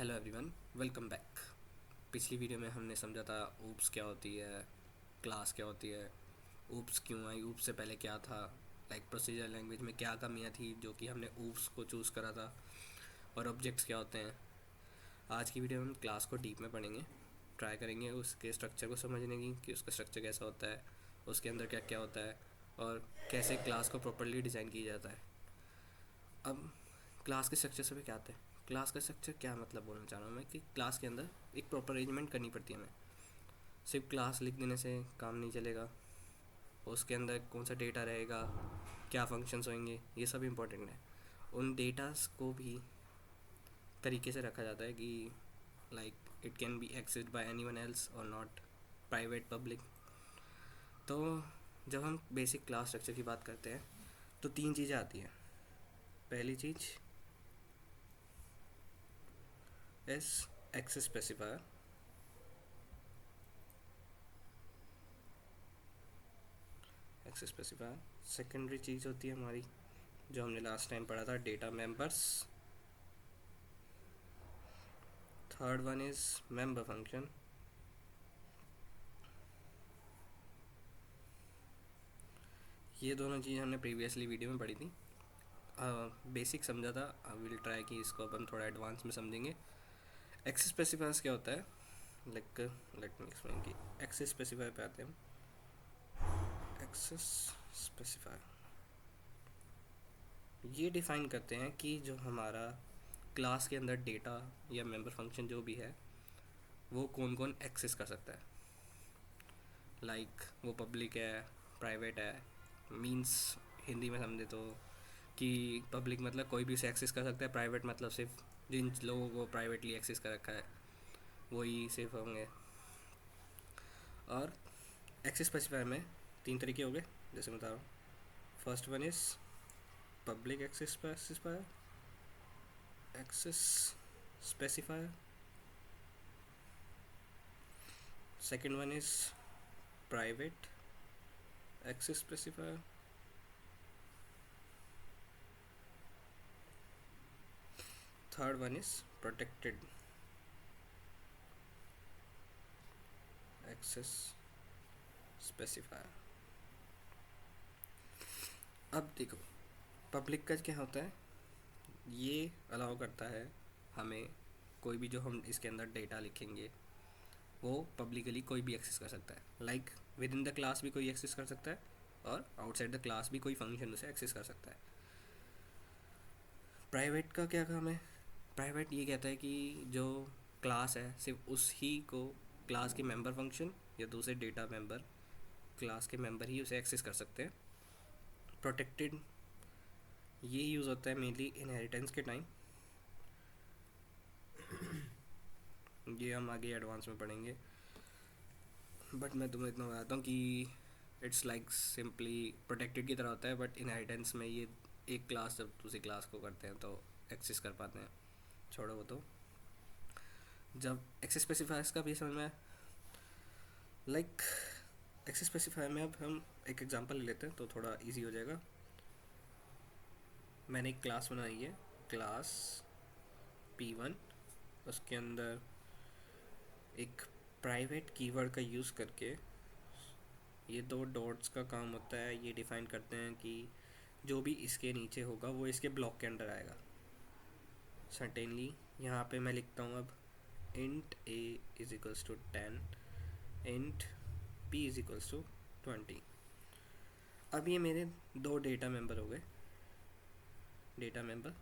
Hello everyone, welcome back. पिछली video में हमने समझा था ऊप्स क्या होती है, क्लास क्या होती है, ऊप्स क्यों आई, ऊप्स से पहले क्या था, लाइक प्रोसीजर लैंग्वेज में क्या कमियां थी जो कि हमने ऊप्स को चूज़ करा था, और ऑब्जेक्ट्स क्या होते हैं। आज की वीडियो में हम क्लास को डीप में पढ़ेंगे, ट्राई करेंगे उसके स्ट्रक्चर को समझने की कि उसका स्ट्रक्चर कैसा होता है, उसके अंदर क्या क्या होता है, और कैसे क्लास को प्रॉपरली डिज़ाइन किया जाता है। अब क्लास के स्ट्रक्चर से भी क्या आता है, क्लास का स्ट्रक्चर क्या मतलब बोलना चाह रहा हूँ मैं कि क्लास के अंदर एक प्रॉपर अरेंजमेंट करनी पड़ती है हमें। सिर्फ क्लास लिख देने से काम नहीं चलेगा, उसके अंदर कौन सा डेटा रहेगा, क्या फंक्शंस होंगे, ये सब इम्पोर्टेंट है। उन डेटास को भी तरीके से रखा जाता है कि like it can be accessed by any one else और नॉट प्राइवेट पब्लिक। तो जब हम बेसिक क्लास स्ट्रक्चर की बात करते हैं तो तीन चीज़ें आती हैं। पहली चीज़ इस access specifier, access specifier. Secondary चीज़ होती है हमारी जो हमने लास्ट टाइम पढ़ा था, data members. Third one is member function. ये दोनों चीज़ हमने प्रीवियसली वीडियो में पढ़ी थी, बेसिक समझा था। आई विल ट्राई कि इसको अपन थोड़ा एडवांस में समझेंगे। एक्सेस स्पेसिफायर्स क्या होता है, लाइक लेट मी एक्सप्लेन कि एक्सेस स्पेसिफायर पे आते हैं हम। एक्सेस स्पेसिफायर ये डिफ़ाइन करते हैं कि जो हमारा क्लास के अंदर डेटा या मेंबर फंक्शन जो भी है वो कौन कौन एक्सेस कर सकता है। लाइक वो पब्लिक है, प्राइवेट है, मींस हिंदी में समझे तो कि पब्लिक मतलब कोई भी उसे एक्सेस कर सकता है, प्राइवेट मतलब सिर्फ जिन लोगों को प्राइवेटली एक्सेस कर रखा है वही सिर्फ होंगे। और एक्सेस स्पेसिफायर में तीन तरीके हो गए जैसे बता रहा हूँ। First one is public access specifier, access specifier. Second one is private access specifier. Third one is protected access specifier. अब देखो पब्लिक का क्या होता है, ये अलाउ करता है हमें कोई भी जो हम इसके अंदर डेटा लिखेंगे वो पब्लिकली कोई भी एक्सेस कर सकता है। Like with in the class भी कोई एक्सेस कर सकता है और आउटसाइड द क्लास भी कोई फंक्शन उसे एक्सेस कर सकता है। प्राइवेट का क्या काम है, प्राइवेट ये कहता है कि जो क्लास है सिर्फ उस ही को क्लास के मेंबर फंक्शन या दूसरे डेटा मेंबर क्लास के मेंबर ही उसे एक्सेस कर सकते हैं। प्रोटेक्टेड ये यूज़ होता है मेनली इनहेरिटेंस के टाइम, ये हम आगे एडवांस में पढ़ेंगे। बट मैं तुम्हें इतना बताता हूँ कि इट्स लाइक सिंपली प्रोटेक्टेड की तरह होता है, बट इनहेरिटेंस में ये एक क्लास जब दूसरी क्लास को करते हैं तो एक्सेस कर पाते हैं। छोड़ो वो तो, जब एक्सेस स्पेसिफायर्स का भी समझ में लाइक एक्सेस स्पेसिफायर में अब हम एक एग्जांपल ले लेते हैं तो थोड़ा इजी हो जाएगा। मैंने एक क्लास बनाई है, क्लास P1। उसके अंदर एक प्राइवेट कीवर्ड का यूज़ करके ये दो डॉट्स का काम होता है, ये डिफ़ाइन करते हैं कि जो भी इसके नीचे होगा वो इसके ब्लॉक के अंडर आएगा। सर्टेनली यहाँ पे मैं लिखता हूँ अब int a is equals to 10, int p is equals to 20। अब ये मेरे दो डेटा मेंबर हो गए। डेटा मेंबर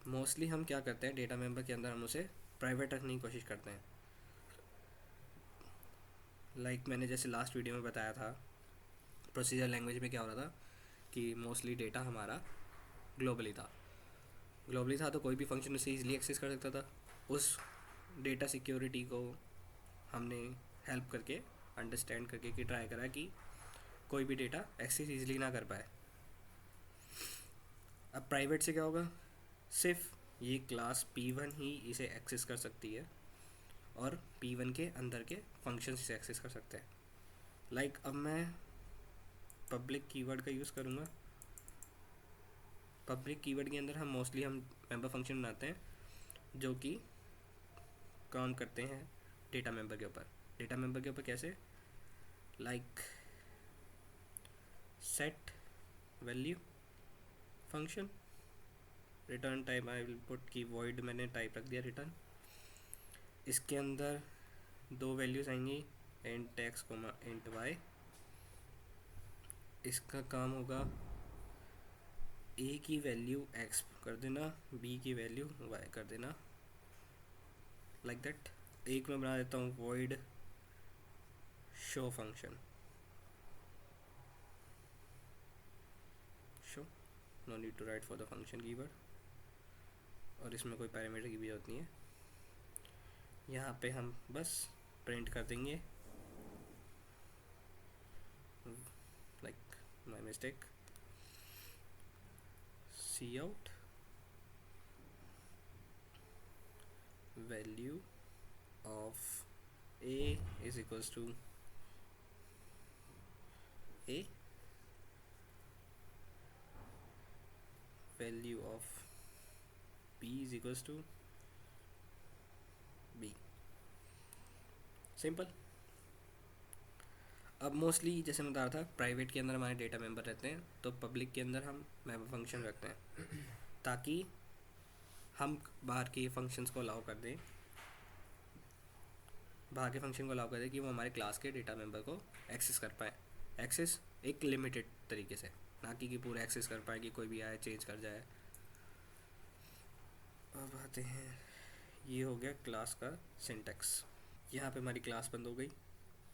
मोस्टली हम क्या करते हैं, डेटा मेंबर के अंदर हम उसे प्राइवेट रखने की कोशिश करते हैं। लाइक मैंने जैसे लास्ट वीडियो में बताया था, प्रोसीजर लैंग्वेज में क्या हो रहा था कि मोस्टली डेटा हमारा ग्लोबली था। ग्लोबली था तो कोई भी फंक्शन उसे ईजिली एक्सेस कर सकता था। उस डेटा सिक्योरिटी को हमने हेल्प करके अंडरस्टैंड करके कि ट्राई करा कि कोई भी डेटा एक्सेस ईजिली ना कर पाए। अब प्राइवेट से क्या होगा, सिर्फ ये क्लास P1 ही इसे एक्सेस कर सकती है और P1 के अंदर के फंक्शंस इसे एक्सेस कर सकते हैं। लाइक अब मैं पब्लिक कीवर्ड का यूज़ करूँगा पब्लिक कीवर्ड के अंदर हम मोस्टली मेंबर फंक्शन बनाते हैं जो कि काम करते हैं डेटा मेंबर के ऊपर। डेटा मेंबर के ऊपर कैसे? Like set value function, return type I will put की वॉइड, मैंने टाइप रख दिया रिटर्न। इसके अंदर दो वैल्यूज आएंगी, int x comma int y. इसका काम होगा ए की वैल्यू एक्स कर देना, बी की वैल्यू वाई कर देना, लाइक दैट। एक मैं बना देता हूँ void show function, show, no need to write for the function keyword, और इसमें कोई पैरामीटर की भी जरूरत नहीं है। यहाँ पे हम बस प्रिंट कर देंगे, like my mistake, cout value of a is equals to a, value of b is equals to b। Simple. अब मोस्टली जैसे मैं बता रहा था, प्राइवेट के अंदर हमारे डेटा मेंबर रहते हैं, तो पब्लिक के अंदर हम मेंबर फंक्शन रखते हैं ताकि हम बाहर के फंक्शंस को अलाउ कर दें, बाहर के फंक्शन को अलाउ कर दें कि वो हमारे क्लास के डेटा मेंबर को एक्सेस कर पाए। एक्सेस एक लिमिटेड तरीके से, ना कि पूरा एक्सेस कर पाए कि कोई भी आए चेंज कर जाए। अब आते हैं, ये हो गया क्लास का सिंटैक्स। यहाँ पे हमारी क्लास बंद हो गई।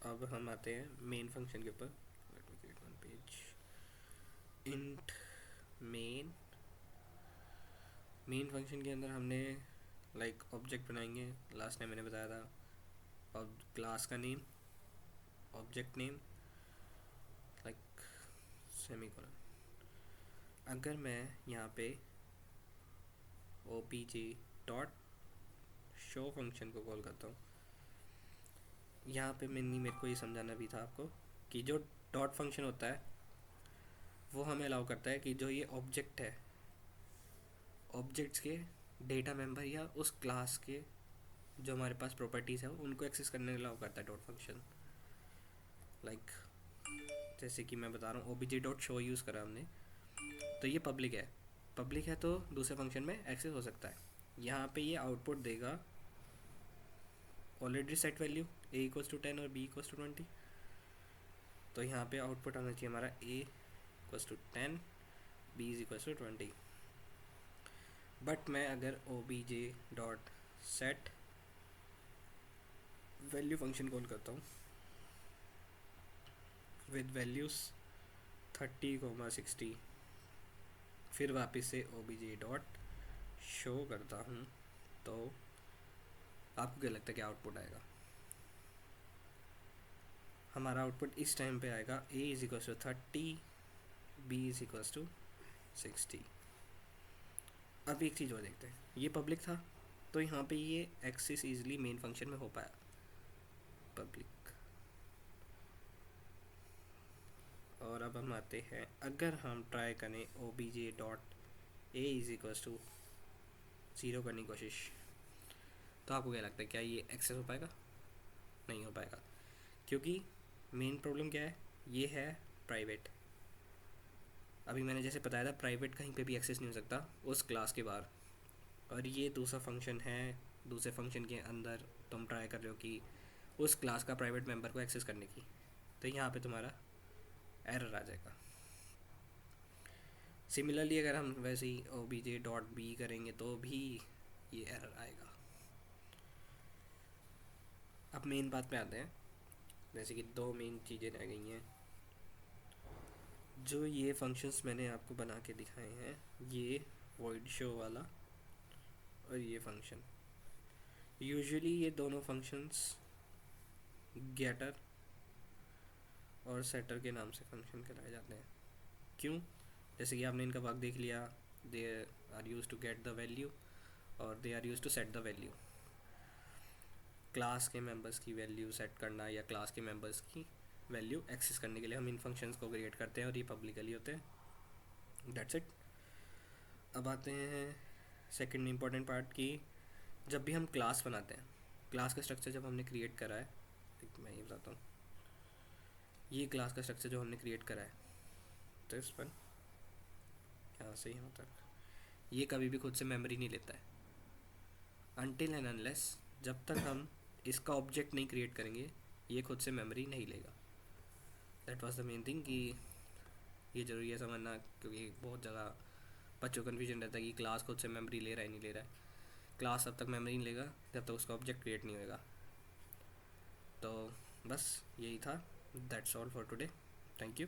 अब हम आते हैं मेन फंक्शन के ऊपर। इंट मेन फंक्शन के अंदर हमने लाइक ऑब्जेक्ट बनाएंगे, लास्ट टाइम मैंने बताया था, और क्लास का name, object name, like semicolon. अगर मैं यहाँ पे ओपीजे डॉट शो फंक्शन को कॉल करता हूँ, यहाँ पे मेरे को ये समझाना भी था आपको कि जो डॉट फंक्शन होता है वो हमें अलाउ करता है कि जो ये ऑब्जेक्ट है, ऑब्जेक्ट्स के डेटा मेंबर या उस क्लास के जो हमारे पास प्रॉपर्टीज़ है उनको एक्सेस करने अलाउ करता है डॉट फंक्शन। लाइक जैसे कि मैं बता रहा हूँ ओबीजे डॉट शो यूज़ करा हमने, तो ये पब्लिक है तो दूसरे फंक्शन में एक्सेस हो सकता है। यहाँ पे ये आउटपुट देगा already set value a equals to 10 और बी इक्वल्स टू 20, तो यहाँ पे आउटपुट आना चाहिए हमारा a equals to 10, b is equals to 20। But मैं अगर OBJ dot set value function call करता हूँ विद वैल्यूज 30, 60, फिर वापस से ओबीजे डॉट शो करता हूँ, तो आपको क्या लगता है क्या आउटपुट आएगा? हमारा आउटपुट इस टाइम पे आएगा a is equals to 30, b is equals to 60। अब एक चीज़ और देखते हैं, ये पब्लिक था तो यहाँ पे ये एक्सेस इजीली मेन फंक्शन में हो पाया, पब्लिक। और अब हम आते हैं, अगर हम ट्राई करें OBJ dot a is equals to 0 करने की कोशिश, तो आपको क्या लगता है क्या ये एक्सेस हो पाएगा? नहीं हो पाएगा, क्योंकि मेन प्रॉब्लम क्या है, ये है प्राइवेट। अभी मैंने जैसे बताया था प्राइवेट कहीं पे भी एक्सेस नहीं हो सकता उस क्लास के बाहर, और ये दूसरा फंक्शन है, दूसरे फंक्शन के अंदर तुम ट्राई कर रहे हो कि उस क्लास का प्राइवेट मेंबर को एक्सेस करने की, तो यहाँ पे तुम्हारा एरर आ जाएगा। सिमिलरली अगर हम वैसे ही ओबीजे डॉट बी करेंगे तो भी ये एरर आएगा। अब मेन बात पे आते हैं, जैसे कि दो मेन चीज़ें रह गई हैं। जो ये फंक्शंस मैंने आपको बना के दिखाए हैं, ये वॉइड शो वाला और ये फंक्शन, यूजुअली ये दोनों फंक्शंस गेटर और सेटर के नाम से फंक्शन कराए जाते हैं। क्यों? जैसे कि आपने इनका भाग देख लिया, they are use to get the value और they are use to set the value. Class के मेंबर्स की वैल्यू सेट करना या क्लास के मेंबर्स की वैल्यू एक्सेस करने के लिए हम इन फंक्शंस को क्रिएट करते हैं, और ये पब्लिकली होते हैं। That's it. अब आते हैं सेकंड इम्पॉर्टेंट पार्ट की, जब भी हम क्लास बनाते हैं, क्लास का स्ट्रक्चर जब हमने क्रिएट करा है, एक मैं ये बताता हूँ, ये क्लास का स्ट्रक्चर जो हमने क्रिएट करा है, तो इस पर यहाँ से यहाँ तक ये कभी भी खुद से मेमोरी नहीं लेता है अनटिल एंड अनलेस, जब तक हम इसका ऑब्जेक्ट नहीं क्रिएट करेंगे ये खुद से मेमोरी नहीं लेगा। That was the main thing कि ये ज़रूरी है समझना, क्योंकि बहुत जगह बच्चों को कन्फ्यूजन रहता है कि क्लास खुद से मेमोरी ले रहा है नहीं ले रहा है। क्लास तब तक मेमोरी नहीं लेगा जब तक उसका ऑब्जेक्ट क्रिएट नहीं होएगा। तो बस यही था, that's all for today, thank you.